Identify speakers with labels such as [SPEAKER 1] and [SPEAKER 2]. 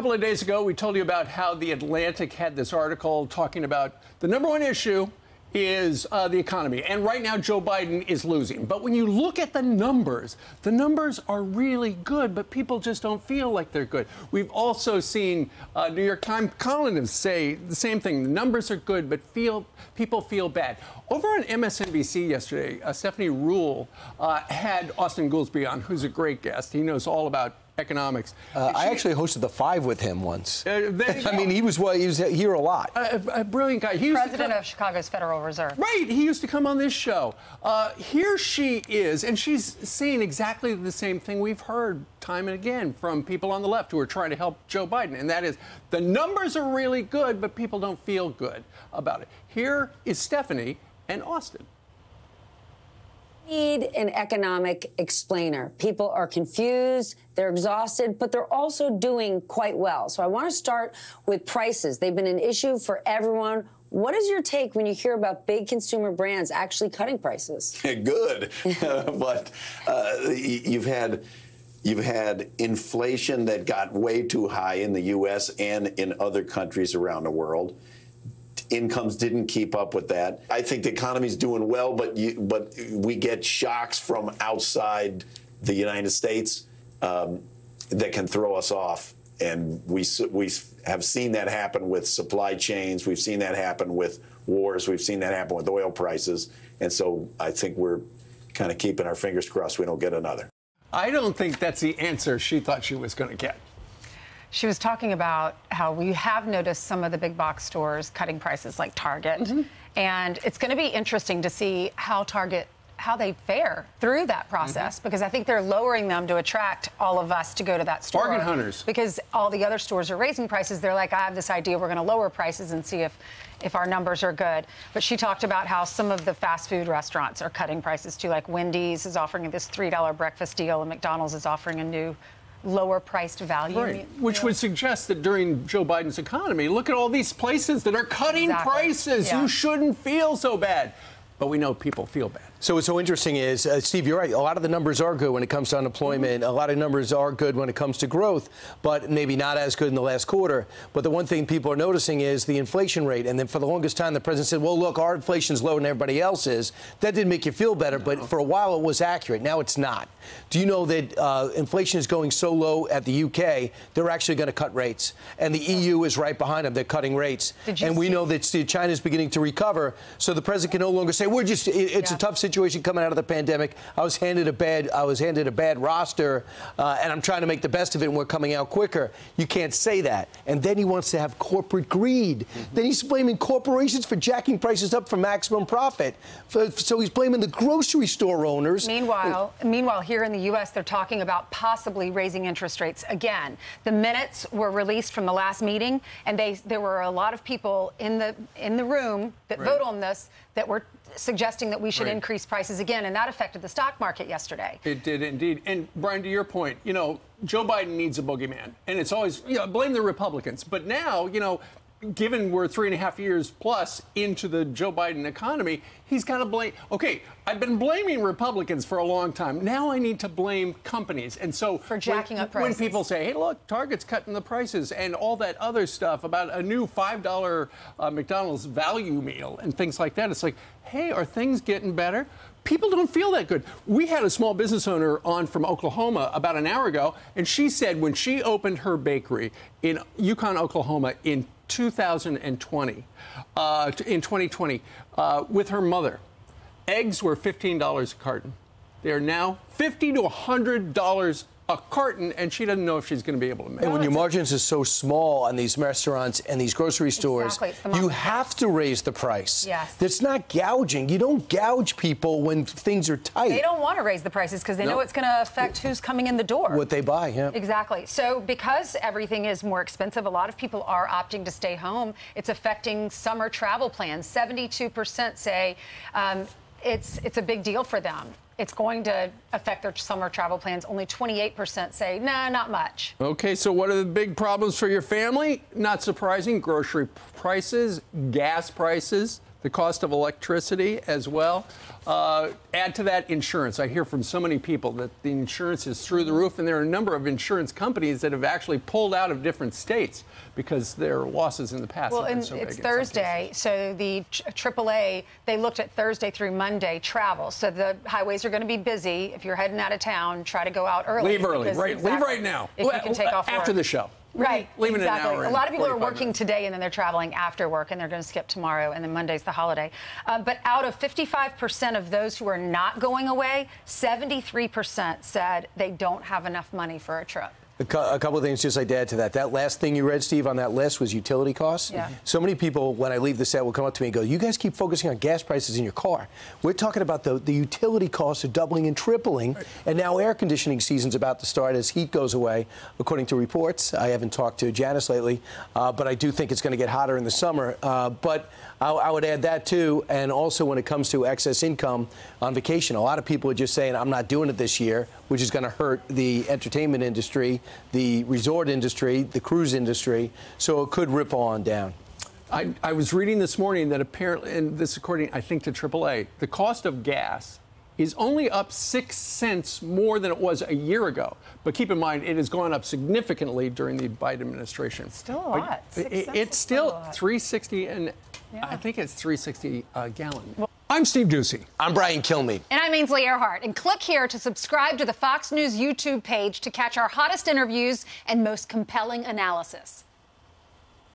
[SPEAKER 1] couple of days ago, we told you about how The Atlantic had this article talking about the #1 issue is the economy. And right now, Joe Biden is losing. But when you look at the numbers are really good, but people just don't feel like they're good. We've also seen New York Times columnists say the same thing. The numbers are good, but people feel bad. Over on MSNBC yesterday, Stephanie Ruhle had Austin Goolsbee on, who's a great guest. He knows all about economics.
[SPEAKER 2] I actually hosted the 5 with him once. I mean, he was here a lot.
[SPEAKER 1] A brilliant guy. He
[SPEAKER 3] President of Chicago's Federal Reserve.
[SPEAKER 1] Right. He used to come on this show. Here she is, and she's saying exactly the same thing we've heard time and again from people on the left who are trying to help Joe Biden, and that is the numbers are really good, but people don't feel good about it. Here is Stephanie and Austin.
[SPEAKER 4] Need an economic explainer. People are confused, they're exhausted, but they're also doing quite well. So I want to start with prices. They've been an issue for everyone. What is your take when you hear about big consumer brands actually cutting prices?
[SPEAKER 5] Good, but you've had inflation that got way too high in the U.S. and in other countries around the world. Incomes didn't keep up with that. I think the economy's doing well, but we get shocks from outside the United States that can throw us off. And we have seen that happen with supply chains. We've seen that happen with wars. We've seen that happen with oil prices. And so I think we're kind of keeping our fingers crossed we don't get another.
[SPEAKER 1] I don't think that's the answer she thought she was going to get.
[SPEAKER 3] She was talking about how we have noticed some of the big box stores cutting prices like Target. And it's going to be interesting to see how they fare through that process, because I think they're lowering them to attract all of us to go to that store.
[SPEAKER 1] Bargain hunters.
[SPEAKER 3] Because all the other stores are raising prices. They're like, I have this idea, we're going to lower prices and see if our numbers are good. But she talked about how some of the fast food restaurants are cutting prices too, like Wendy's is offering this $3 breakfast deal and McDonald's is offering a new lower-priced value.
[SPEAKER 1] Right. Which would suggest that during Joe Biden's economy, look at all these places that are cutting prices.
[SPEAKER 3] Yeah.
[SPEAKER 1] You shouldn't feel so bad. But we know people feel bad.
[SPEAKER 2] So what's so interesting is, Steve, you're right. A lot of the numbers are good when it comes to unemployment. A lot of numbers are good when it comes to growth, but maybe not as good in the last quarter. But the one thing people are noticing is the inflation rate. And then for the longest time, the president said, well, look, our inflation's lower than everybody else's. That didn't make you feel better, but for a while it was accurate. Now it's not. Do you know that inflation is going so low at the UK, they're actually going to cut rates? And the EU is right behind them. They're cutting rates. And we know that China's beginning to recover. So the president can no longer say, it's a tough situation coming out of the pandemic. I was handed a bad roster, and I'm trying to make the best of it, and we're coming out quicker. You can't say that. And then he wants to have corporate greed. Then he's blaming corporations for jacking prices up for maximum profit. So he's blaming the grocery store owners.
[SPEAKER 3] Meanwhile, here in the U.S., they're talking about possibly raising interest rates again. The minutes were released from the last meeting, and there were a lot of people in the room that vote on this that were suggesting that we should increase prices again, and that affected the stock market yesterday.
[SPEAKER 1] It did indeed. And Brian, to your point, Joe Biden needs a boogeyman, and it's always, blame the Republicans. But now, given we're 3.5 years plus into the Joe Biden economy, he's got to blame. Okay, I've been blaming Republicans for a long time. Now I need to blame companies. And so
[SPEAKER 3] for jacking up prices.
[SPEAKER 1] When people say, hey, look, Target's cutting the prices and all that other stuff about a new $5 McDonald's value meal and things like that, it's like, hey, are things getting better? People don't feel that good. We had a small business owner on from Oklahoma about an hour ago, and she said when she opened her bakery in Yukon, Oklahoma in 2020, with her mother, eggs were $15 a carton. They're now $50 to $100 a carton, and she doesn't know if she's going to be able to make it.
[SPEAKER 2] And when your margins are so small on these restaurants and these grocery stores, you have to raise the price.
[SPEAKER 3] Yes.
[SPEAKER 2] It's not gouging. You don't gouge people when things are tight.
[SPEAKER 3] They don't want to raise the prices because they know it's going to affect who's coming in the door.
[SPEAKER 2] What they buy, yeah. Exactly.
[SPEAKER 3] So because everything is more expensive, a lot of people are opting to stay home. It's affecting summer travel plans. 72% say it's a big deal for them. It's going to affect their summer travel plans. Only 28% say, nah, not much.
[SPEAKER 1] Okay, so what are the big problems for your family? Not surprising, grocery prices, gas prices, the cost of electricity as well. Add to that insurance. I hear from so many people that the insurance is through the roof, and there are a number of insurance companies that have actually pulled out of different states because their losses in the past have been so big.
[SPEAKER 3] It's Thursday, so the AAA, they looked at Thursday through Monday travel. So the highways are going to be busy. If you're heading out of town, try to go out early.
[SPEAKER 1] Leave early, right? Exactly, leave right now.
[SPEAKER 3] If you can take off
[SPEAKER 1] after
[SPEAKER 3] work.
[SPEAKER 1] the show.
[SPEAKER 3] Right,
[SPEAKER 1] leaving
[SPEAKER 3] exactly.
[SPEAKER 1] An hour
[SPEAKER 3] a lot of people are working
[SPEAKER 1] minutes.
[SPEAKER 3] Today, and then they're traveling after work, and they're going to skip tomorrow, and then Monday's the holiday. But out of 55% of those who are not going away, 73% said they don't have enough money for a trip.
[SPEAKER 2] A couple of things just I'd add to that. That last thing you read, Steve, on that list was utility costs.
[SPEAKER 3] Yeah.
[SPEAKER 2] So many people, when I leave the set, will come up to me and go, you guys keep focusing on gas prices in your car. We're talking about the utility costs are doubling and tripling, and now air conditioning season's about to start as heat goes away, according to reports. I haven't talked to Janice lately, but I do think it's going to get hotter in the summer. But I would add that, too, and also when it comes to excess income on vacation, a lot of people are just saying, I'm not doing it this year, which is going to hurt the entertainment industry, the resort industry, the cruise industry, so it could ripple on down.
[SPEAKER 1] I was reading this morning that apparently, and this according, I think, to AAA, the cost of gas is only up 6 cents more than it was a year ago. But keep in mind, it has gone up significantly during the Biden administration.
[SPEAKER 3] Still a lot.
[SPEAKER 1] It's still $3.60, and yeah. I think it's $3.60 a gallon. I'm Steve Doocy.
[SPEAKER 2] I'm Brian Kilmeade.
[SPEAKER 6] And I'm Ainsley Earhart. And click here to subscribe to the Fox News YouTube page to catch our hottest interviews and most compelling analysis.